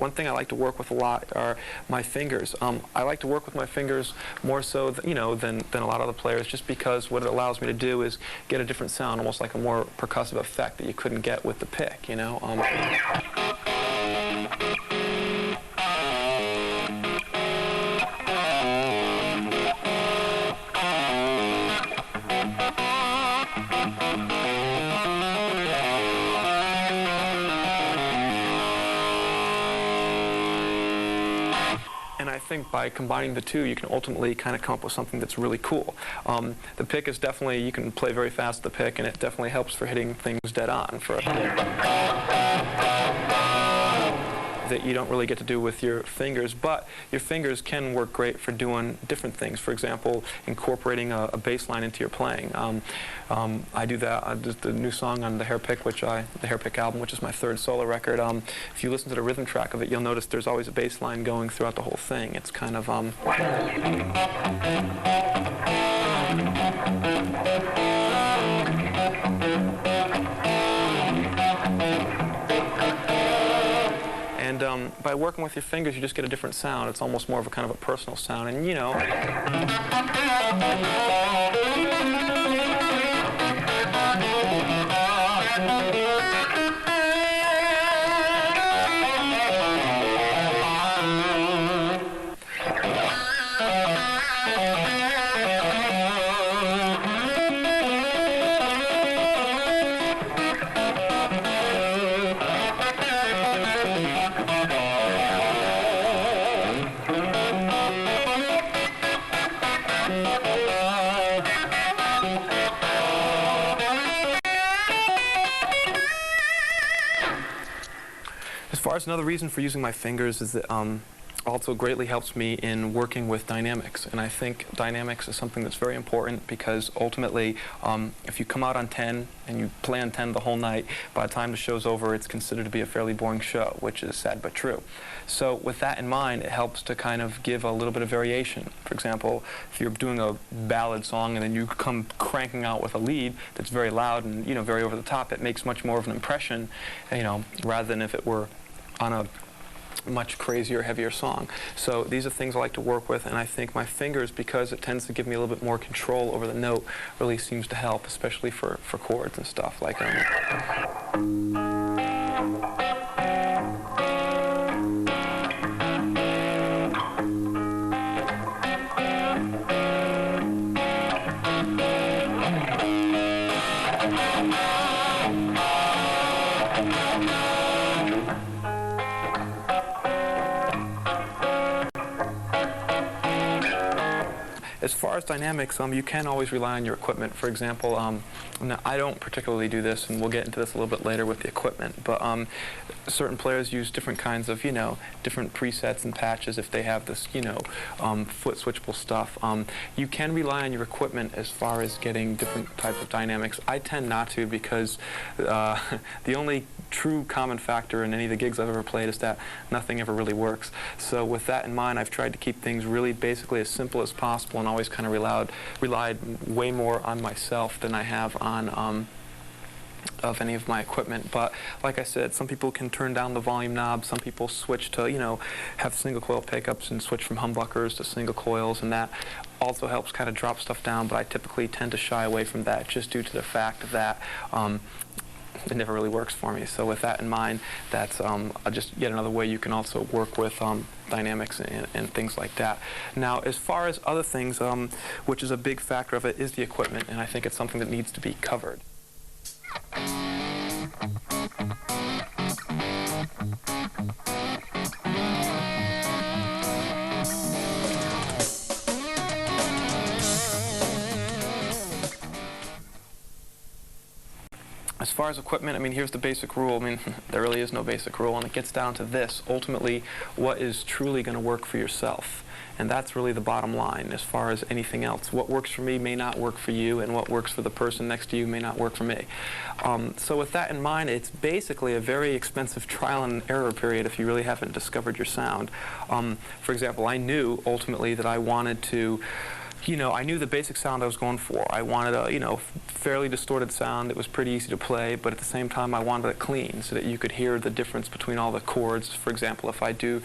one thing I like to work with a lot are my fingers. I like to work with my fingers more so than a lot of other players, just because what it allows me to do is get a different sound, almost like a more percussive effect that you couldn't get with the pick, you know. And I think by combining the two, you can ultimately kind of come up with something that's really cool. The pick is definitely, you can play very fast with the pick, and it definitely helps for hitting things dead on for that you don't really get to do with your fingers, but your fingers can work great for doing different things. For example, incorporating a bass line into your playing. I do that. Just the new song on the Hair Pick, the Hair Pick album, which is my third solo record. If you listen to the rhythm track of it, you'll notice there's always a bass line going throughout the whole thing. It's kind of and by working with your fingers, you just get a different sound. It's almost more of a kind of a personal sound, and you know. As far as another reason for using my fingers is that also greatly helps me in working with dynamics, and I think dynamics is something that's very important, because ultimately if you come out on 10 and you play on 10 the whole night, by the time the show's over it's considered to be a fairly boring show, which is sad but true. So with that in mind, it helps to kind of give a little bit of variation. For example, if you're doing a ballad song and then you come cranking out with a lead that's very loud and very over the top, it makes much more of an impression, rather than if it were on a much crazier, heavier song. So these are things I like to work with, and I think my fingers, because it tends to give me a little bit more control over the note, really seems to help, especially for chords and stuff like As far as dynamics, you can always rely on your equipment. For example, now I don't particularly do this, and we'll get into this a little bit later with the equipment, but certain players use different kinds of, different presets and patches if they have this, foot switchable stuff. You can rely on your equipment as far as getting different types of dynamics. I tend not to, because the only true common factor in any of the gigs I've ever played is that nothing ever really works. So with that in mind, I've tried to keep things really basically as simple as possible, and always kind of relied way more on myself than I have on of any of my equipment. But like I said, some people can turn down the volume knob, some people switch to, have single coil pickups and switch from humbuckers to single coils, and that also helps kind of drop stuff down, but I typically tend to shy away from that just due to the fact that it never really works for me. So with that in mind, that's just yet another way you can also work with dynamics and things like that. Now, as far as other things, which is a big factor of it, is the equipment, and I think it's something that needs to be covered. As far as equipment, here's the basic rule. There really is no basic rule, and it gets down to this. Ultimately, what is truly going to work for yourself? And that's really the bottom line as far as anything else. What works for me may not work for you, and what works for the person next to you may not work for me. So with that in mind, it's basically a very expensive trial and error period if you really haven't discovered your sound. For example, I knew ultimately that I wanted to I knew the basic sound I was going for. I wanted a, fairly distorted sound that was pretty easy to play, but at the same time I wanted it clean so that you could hear the difference between all the chords. For example, if I do,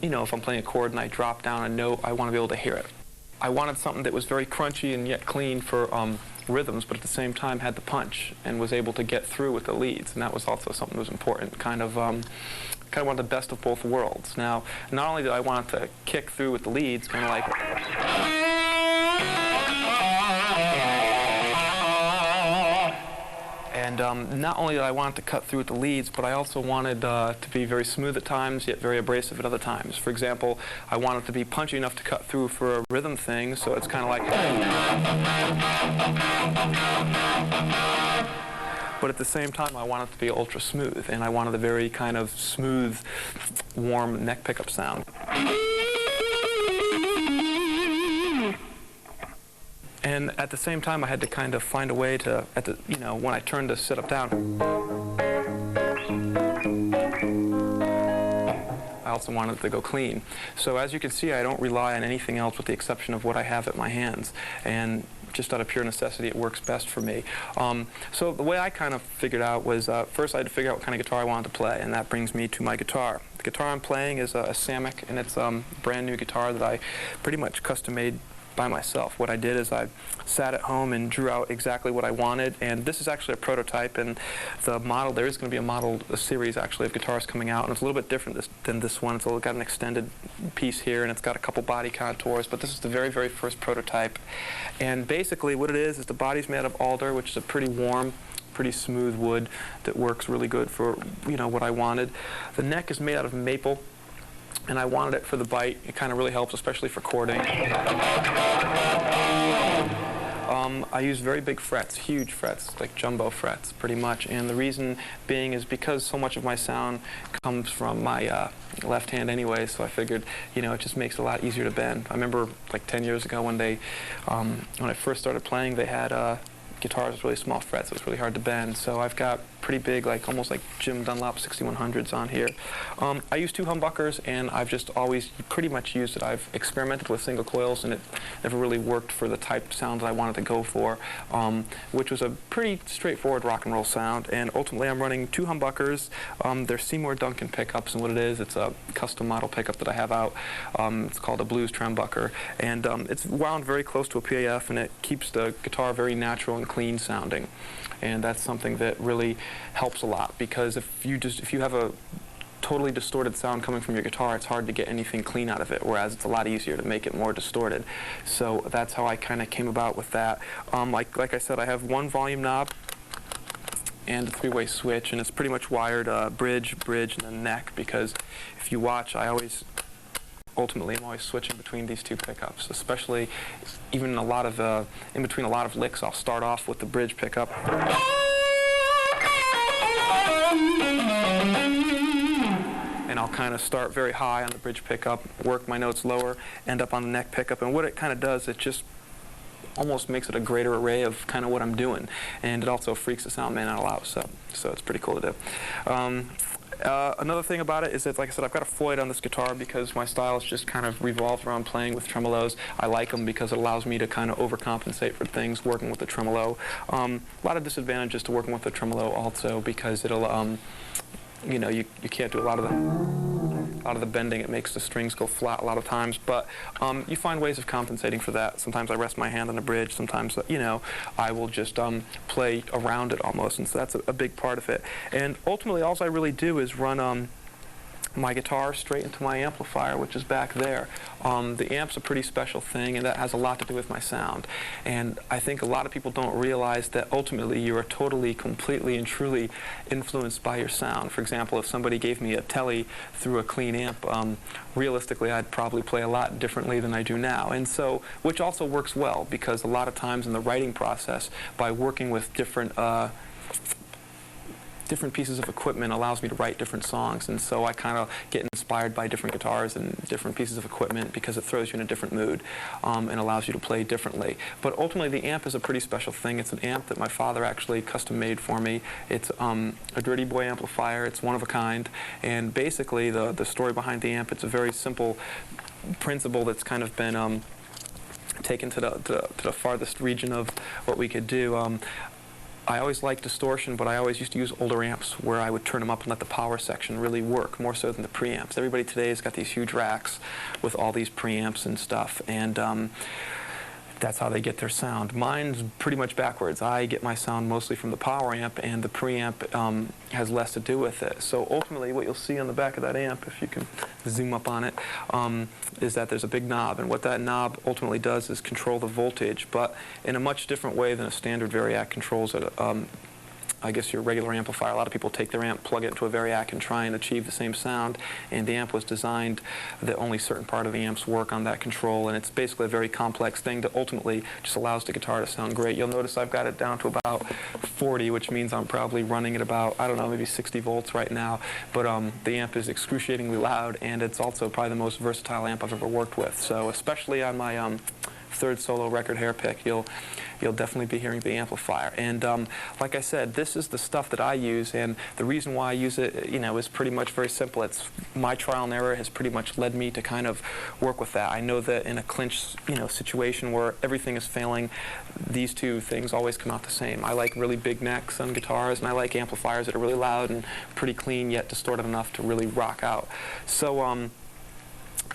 if I'm playing a chord and I drop down a note, I want to be able to hear it. I wanted something that was very crunchy and yet clean for rhythms, but at the same time had the punch and was able to get through with the leads, and that was also something that was important. Kind of wanted the best of both worlds. Now, not only did I want to kick through with the leads, kind of like, and not only did I want to cut through with the leads, but I also wanted to be very smooth at times, yet very abrasive at other times. For example, I wanted to be punchy enough to cut through for a rhythm thing, so it's kind of like, but at the same time I wanted to be ultra smooth, and I wanted a very kind of smooth, warm neck pickup sound. And at the same time, I had to kind of find a way to, when I turned to sit up down, I also wanted it to go clean. So as you can see, I don't rely on anything else with the exception of what I have at my hands. And just out of pure necessity, it works best for me. So the way I kind of figured out was, first I had to figure out what kind of guitar I wanted to play, and that brings me to my guitar. The guitar I'm playing is a Samick, and it's a brand new guitar that I pretty much custom made by myself. What I did is I sat at home and drew out exactly what I wanted, and this is actually a prototype, and the model, there is going to be a series actually of guitars coming out, and it's a little bit different than this one. It's got an extended piece here, and it's got a couple body contours, but this is the very, very first prototype. And basically what it is the body's made of alder, which is a pretty warm, pretty smooth wood that works really good for, what I wanted. The neck is made out of maple, and I wanted it for the bite. It kind of really helps, especially for chording. I use very big frets, huge frets, like jumbo frets, pretty much. And the reason being is because so much of my sound comes from my left hand anyway, so I figured, it just makes it a lot easier to bend. I remember like 10 years ago when when I first started playing, they had guitars with really small frets. It was really hard to bend, so I've got pretty big, almost like Jim Dunlop 6100s on here. I use 2 humbuckers, and I've just always pretty much used it. I've experimented with single coils, and it never really worked for the type of sound I wanted to go for, which was a pretty straightforward rock and roll sound. And ultimately, I'm running 2 humbuckers. They're Seymour Duncan pickups, and what it is, it's a custom model pickup that I have out. It's called a blues trembucker, and it's wound very close to a PAF, and it keeps the guitar very natural and clean sounding. And that's something that really helps a lot, because if you have a totally distorted sound coming from your guitar, it's hard to get anything clean out of it, whereas it's a lot easier to make it more distorted. So that's how I kind of came about with that. Like I said, I have 1 volume knob and a 3-way switch, and it's pretty much wired bridge, and then neck, because if you watch, ultimately, I'm always switching between these 2 pickups, especially even in between a lot of licks. I'll start off with the bridge pickup, and I'll kind of start very high on the bridge pickup, work my notes lower, end up on the neck pickup, and what it kind of does, it just almost makes it a greater array of kind of what I'm doing, and it also freaks the sound man out, so it's pretty cool to do. Another thing about it is that, like I said, I've got a Floyd on this guitar because my style is just kind of revolved around playing with tremolos. I like them because it allows me to kind of overcompensate for things working with the tremolo. A lot of disadvantages to working with the tremolo also, because it'll, you can't do a lot of the bending. It makes the strings go flat a lot of times, but you find ways of compensating for that. Sometimes I rest my hand on the bridge. Sometimes, I will just play around it almost, and so that's a big part of it. And ultimately, all I really do is run my guitar straight into my amplifier, which is back there. The amp's a pretty special thing, and that has a lot to do with my sound. And I think a lot of people don't realize that ultimately you are totally, completely, and truly influenced by your sound. For example, if somebody gave me a telly through a clean amp, realistically I'd probably play a lot differently than I do now. And so, which also works well, because a lot of times in the writing process, by working with different pieces of equipment allows me to write different songs, and so I kind of get inspired by different guitars and different pieces of equipment because it throws you in a different mood and allows you to play differently. But ultimately, the amp is a pretty special thing. It's an amp that my father actually custom made for me. It's a Dirty Boy amplifier. It's one of a kind, and basically the story behind the amp, it's a very simple principle that's kind of been taken to the farthest region of what we could do. I always liked distortion, but I always used to use older amps where I would turn them up and let the power section really work, more so than the preamps. Everybody today has got these huge racks with all these preamps and stuff, and that's how they get their sound. Mine's pretty much backwards. I get my sound mostly from the power amp, and the preamp has less to do with it. So ultimately what you'll see on the back of that amp, if you can zoom up on it, is that there's a big knob, and what that knob ultimately does is control the voltage, but in a much different way than a standard variac controls it. I guess your regular amplifier, a lot of people take their amp, plug it into a variac, and try and achieve the same sound, and the amp was designed that only certain part of the amps work on that control, and it's basically a very complex thing that ultimately just allows the guitar to sound great. You'll notice I've got it down to about 40, which means I'm probably running at about, I don't know, maybe 60 volts right now, but the amp is excruciatingly loud, and it's also probably the most versatile amp I've ever worked with. So especially on my third solo record, Hair Pick, you'll definitely be hearing the amplifier. And like I said, this is the stuff that I use, and the reason why I use it, is pretty much very simple. It's my trial and error has pretty much led me to kind of work with that. I know that in a clinch, situation where everything is failing, these two things always come out the same. I like really big necks on guitars, and I like amplifiers that are really loud and pretty clean, yet distorted enough to really rock out. So,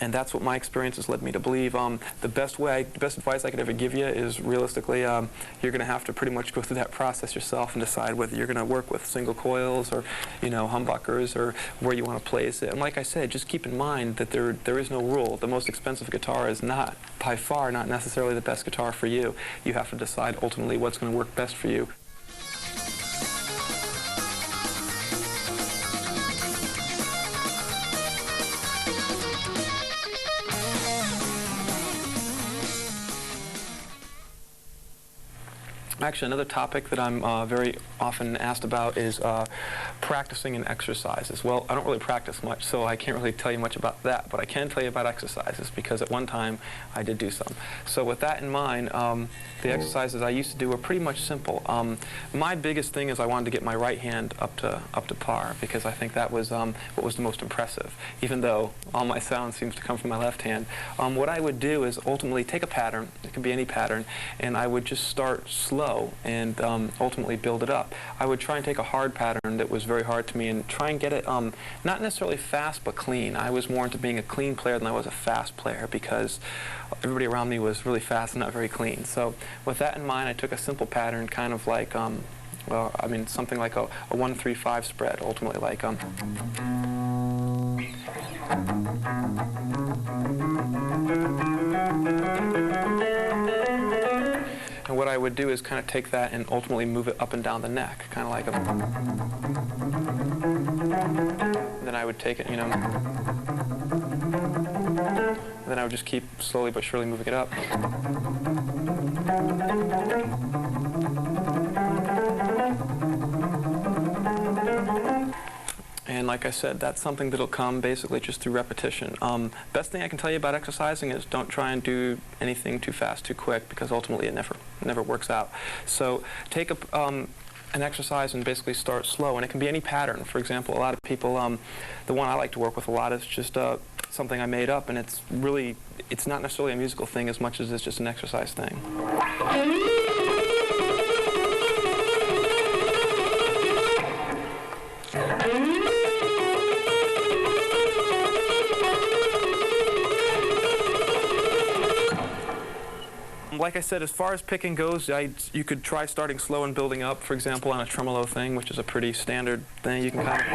and that's what my experience has led me to believe. The best advice I could ever give you is realistically, you're going to have to pretty much go through that process yourself and decide whether you're going to work with single coils or, humbuckers, or where you want to place it. And like I said, just keep in mind that there is no rule. The most expensive guitar is not, by far, not necessarily the best guitar for you. You have to decide ultimately what's going to work best for you. Actually, another topic that I'm very often asked about is practicing and exercises. Well, I don't really practice much, so I can't really tell you much about that, but I can tell you about exercises because at one time I did do some. So with that in mind, the exercises I used to do were pretty much simple. My biggest thing is I wanted to get my right hand up to par, because I think that was what was the most impressive, even though all my sound seems to come from my left hand. What I would do is ultimately take a pattern, it can be any pattern, and I would just start slow and ultimately build it up. I would try and take a hard pattern that was very hard to me and try and get it not necessarily fast but clean. I was more into being a clean player than I was a fast player, because everybody around me was really fast and not very clean. So with that in mind, I took a simple pattern, kind of like something like a 1-3-5 spread, ultimately like and what I would do is kind of take that and ultimately move it up and down the neck, kind of like a... Then I would take it, then I would just keep slowly but surely moving it up. And like I said, that's something that'll come basically just through repetition. Best thing I can tell you about exercising is don't try and do anything too fast, too quick, because ultimately it never works out. So take an exercise and basically start slow, and it can be any pattern. For example, a lot of people, the one I like to work with a lot is just something I made up, and it's not necessarily a musical thing as much as it's just an exercise thing. Like I said, as far as picking goes, you could try starting slow and building up, for example, on a tremolo thing, which is a pretty standard thing. You can kind of...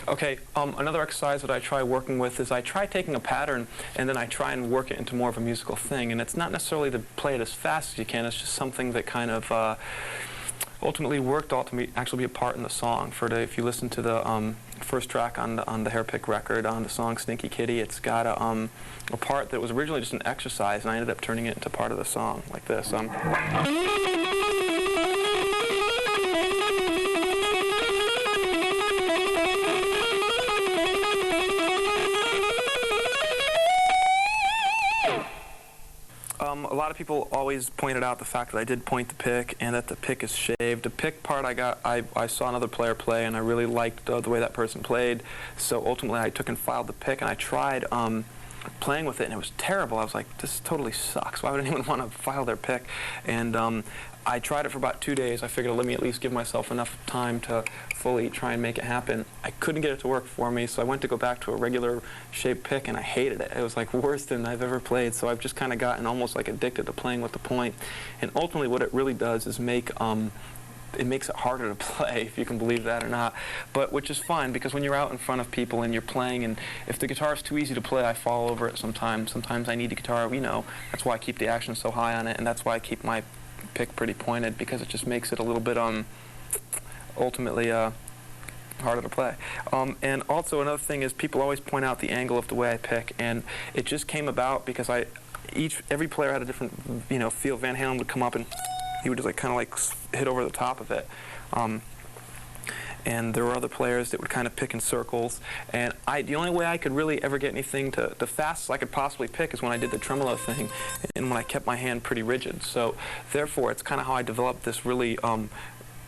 Okay, another exercise that I try working with is I try taking a pattern and then I try and work it into more of a musical thing. And it's not necessarily to play it as fast as you can, it's just something that kind of ultimately worked out to actually be a part in the song. If you listen to the first track on the Hair Pick record, on the song Stinky Kitty, it's got a part that was originally just an exercise, and I ended up turning it into part of the song, like this. A lot of people always pointed out the fact that I did point the pick and that the pick is shaved. The pick part I saw another player play, and I really liked the way that person played. So ultimately I took and filed the pick, and I tried playing with it, and it was terrible. I was like, this totally sucks. Why would anyone want to file their pick? And I tried it for about 2 days. I figured, let me at least give myself enough time to fully try and make it happen. I couldn't get it to work for me, so I went to go back to a regular shaped pick, and I hated it. It was like worse than I've ever played, so I've just kind of gotten almost like addicted to playing with the point. And ultimately what it really does is it makes it harder to play, if you can believe that or not, but which is fine, because when you're out in front of people and you're playing, and if the guitar is too easy to play, I fall over it sometimes. Sometimes I need a guitar, that's why I keep the action so high on it, and that's why I keep my pick pretty pointed, because it just makes it a little bit ultimately harder to play. And also another thing is, people always point out the angle of the way I pick, and it just came about because every player had a different feel. Van Halen would come up and he would just kind of hit over the top of it. And there were other players that would kind of pick in circles. And the only way I could really ever get anything the fastest I could possibly pick is when I did the tremolo thing and when I kept my hand pretty rigid. So therefore, it's kind of how I developed this really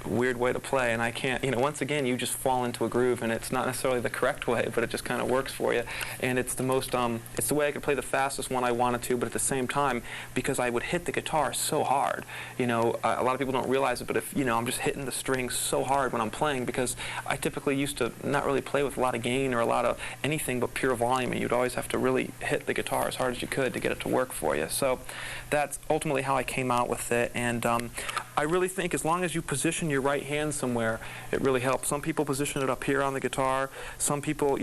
weird way to play, and I can't, once again, you just fall into a groove, and it's not necessarily the correct way, but it just kind of works for you. And it's the most, it's the way I could play the fastest one I wanted to, but at the same time, because I would hit the guitar so hard, a lot of people don't realize it, but if, I'm just hitting the strings so hard when I'm playing, because I typically used to not really play with a lot of gain or a lot of anything but pure volume, and you'd always have to really hit the guitar as hard as you could to get it to work for you. So that's ultimately how I came out with it, and I really think as long as you position your right hand somewhere, it really helps. Some people position it up here on the guitar. Some people,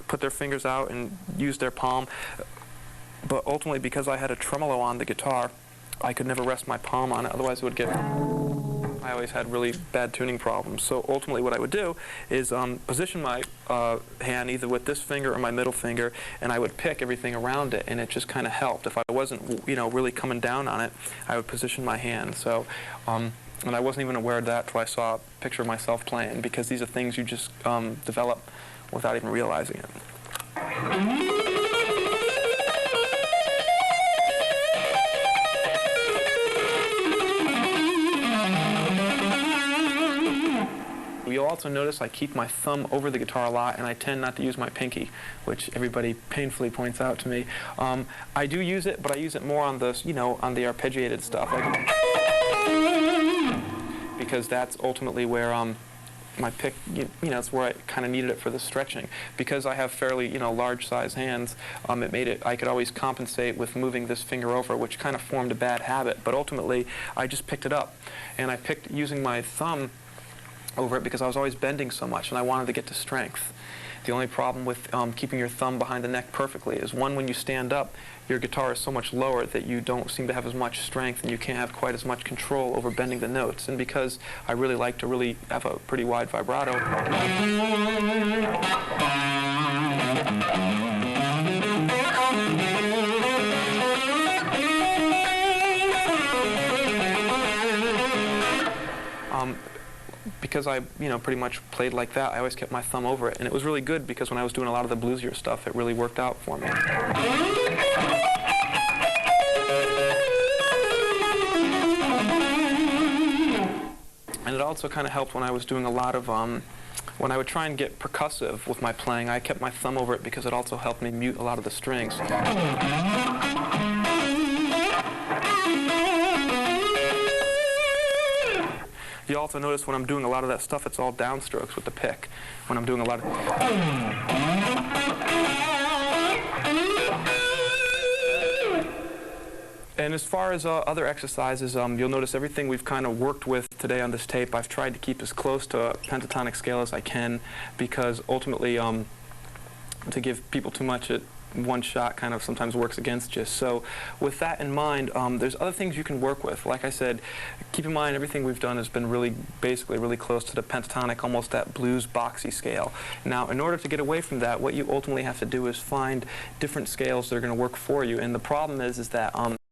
put their fingers out and use their palm. But ultimately, because I had a tremolo on the guitar, I could never rest my palm on it. Otherwise, it would I always had really bad tuning problems. So ultimately, what I would do is position my hand either with this finger or my middle finger, and I would pick everything around it, and it just kind of helped. If I wasn't, really coming down on it, I would position my hand. So, and I wasn't even aware of that till I saw a picture of myself playing, because these are things you just develop without even realizing it. You'll also notice I keep my thumb over the guitar a lot, and I tend not to use my pinky, which everybody painfully points out to me. I do use it, but I use it more on the, on the arpeggiated stuff, because that's ultimately where my pick, it's where I kind of needed it for the stretching. Because I have fairly, large size hands, it made it, I could always compensate with moving this finger over, which kind of formed a bad habit. But ultimately, I just picked it up, and I picked using my thumb over it because I was always bending so much, and I wanted to get to strength. The only problem with keeping your thumb behind the neck perfectly is, one, when you stand up, your guitar is so much lower that you don't seem to have as much strength, and you can't have quite as much control over bending the notes. And because I really like to really have a pretty wide vibrato, because I, pretty much played like that, I always kept my thumb over it. And it was really good because when I was doing a lot of the bluesier stuff, it really worked out for me. And it also kind of helped when I was doing a lot of, when I would try and get percussive with my playing, I kept my thumb over it because it also helped me mute a lot of the strings. You also notice when I'm doing a lot of that stuff, it's all downstrokes with the pick. When I'm doing a lot of... And as far as other exercises, you'll notice everything we've kind of worked with today on this tape, I've tried to keep as close to a pentatonic scale as I can, because ultimately to give people too much at one shot kind of sometimes works against you. So with that in mind, there's other things you can work with. Like I said, keep in mind everything we've done has been basically really close to the pentatonic, almost that blues boxy scale. Now, in order to get away from that, what you ultimately have to do is find different scales that are going to work for you. And the problem is that